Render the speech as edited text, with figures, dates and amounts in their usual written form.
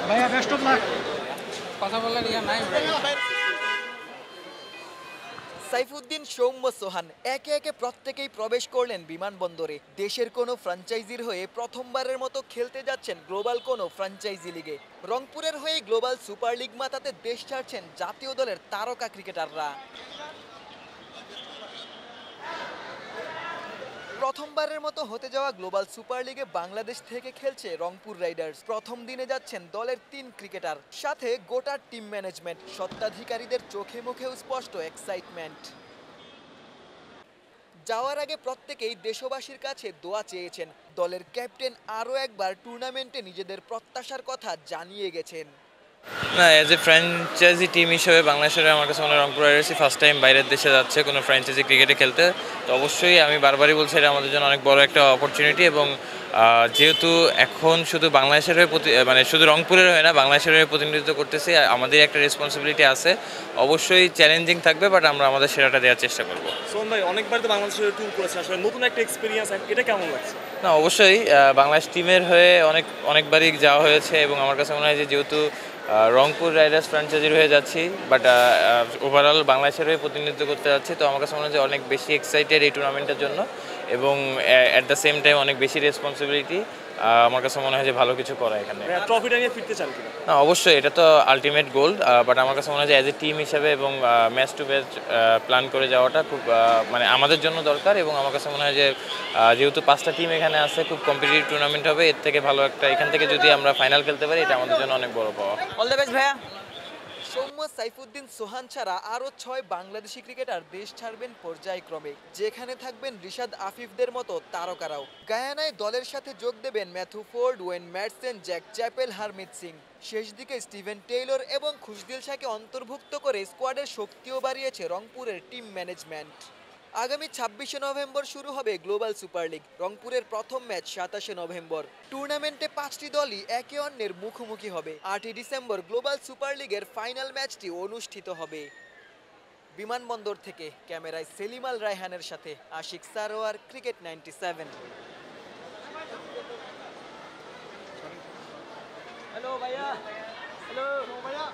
ভাইয়া best of luck. কথা বলার ইয়া নাই ভাই। সাইফুদ্দিন, সৌম্য, সোহান একে একে প্রত্যেকেই প্রবেশ করলেন বিমানবন্দরে। দেশের কোনো ফ্র্যাঞ্চাইজির হয়ে প্রথমবারের মতো খেলতে যাচ্ছেন গ্লোবাল কোনো ফ্র্যাঞ্চাইজি লিগে। রংপুরের হয়ে গ্লোবাল সুপার লিগ মাতাতে দেশ ছাড়ছেন জাতীয় দলের তারকা ক্রিকেটাররা। প্রথমবারের মতো হতে যাওয়া গ্লোবাল সুপার লিগে বাংলাদেশ থেকে খেলছে রংপুর রাইডার্স। প্রথম দিনে যাচ্ছেন দলের ৩ ক্রিকেটার, সাথে গোটা টিম ম্যানেজমেন্ট। স্বত্বাধিকারীদের চোখে মুখেও স্পষ্ট এক্সাইটমেন্ট। যাওয়ার আগে প্রত্যেকেই দেশবাসীর কাছে দোয়া চেয়েছেন। দলের ক্যাপ্টেন আরও একবার টুর্নামেন্টে নিজেদের প্রত্যাশার কথা জানিয়ে গেছেন। না, অ্যাজ এ ফ্র্যাঞ্চাইজি টিম হিসেবে বাংলাদেশের আমার কাছে মনে হয় রংপুর রাইডার্সই ফার্স্ট টাইম বাইরের দেশে যাচ্ছে কোনো ফ্র্যাঞ্চাইজি ক্রিকেটে খেলতে। তো অবশ্যই আমি বারবারই বলছি এটা আমাদের জন্য অনেক বড় একটা অপরচুনিটি, এবং যেহেতু এখন শুধু বাংলাদেশের হয়ে মানে শুধু রংপুরের হয়ে না, বাংলাদেশের হয়ে প্রতিনিধিত্ব করতেছি, আমাদের একটা রেসপন্সিবিলিটি আছে। অবশ্যই চ্যালেঞ্জিং থাকবে, বাট আমরা আমাদের সেরাটা দেওয়ার চেষ্টা করবো। সোহন ভাই অনেকবার তো বাংলাদেশের ট্যুর করেছে, আসলে নতুন একটা এক্সপিরিয়েন্স, এটা কেমন লাগছে? না, অবশ্যই বাংলাদেশ টিমের হয়ে অনেকবারই যাওয়া হয়েছে, এবং আমার কাছে মনে হয় যে যেহেতু রংপুর রাইডার্স ফ্র্যাঞ্চাইজির হয়ে যাচ্ছি, বাট ওভারঅল বাংলাদেশের হয়ে প্রতিনিধিত্ব করতে যাচ্ছি, তো আমার কাছে মনে হয় যে অনেক বেশি এক্সাইটেড এই টুর্নামেন্টের জন্য, এবং অ্যাট দ্য সেম টাইম অনেক বেশি রেসপন্সিবিলিটি। আমার কাছে মনে হয় যে ভালো কিছু করা এখানে। ট্রফিটা নিয়ে ফিরতে চান কিনা? না, অবশ্যই এটা তো আলটিমেট গোল, বাট আমার কাছে মনে হয় যে অ্যাজ এ টিম হিসেবে এবং ম্যাচ টু ম্যাচ প্ল্যান করে যাওয়াটা খুব মানে আমাদের জন্য দরকার। এবং আমার কাছে মনে হয় যে যেহেতু 5টা টিম এখানে আছে, খুব কম্পিটিটিভ টুর্নামেন্ট হবে। এর থেকে ভালো একটা এখান থেকে যদি আমরা ফাইনাল খেলতে পারি, এটা আমাদের জন্য অনেক বড় পাওয়া। অল দ্য বেস্ট ভাইয়া। সৌম্য, সাইফুদ্দিন, সোহান ছাড়া আরও 6 বাংলাদেশি ক্রিকেটার দেশ ছাড়বেন পর্যায়ক্রমে, যেখানে থাকবেন রিশাদ, আফিফদের মতো তারকারাও। গায়ানায় দলের সাথে যোগ দেবেন Matthew Ford, Owen Matsen, Jack Chapel, Harmeet Singh. শেষ দিকে স্টিভেন টেইলর এবং খুশদিল শাহকে অন্তর্ভুক্ত করে স্কোয়াডের শক্তিও বাড়িয়েছে রংপুরের টিম ম্যানেজমেন্ট। আগামী 26শে নভেম্বর শুরু হবে গ্লোবাল সুপার লিগ। রংপুরের প্রথম ম্যাচ 27শে নভেম্বর। টুর্নামেন্টে 5টি দলই একে অন্যের মুখোমুখি হবে। 8ই ডিসেম্বর গ্লোবাল সুপার লিগের ফাইনাল ম্যাচটি অনুষ্ঠিত হবে। বিমানবন্দর থেকে ক্যামেরায় সেলিম আল রায়হানের সাথে আশিক সারোয়ার, ক্রিকেট 97। হ্যালো ভাইয়া। হ্যালো ভাইয়া।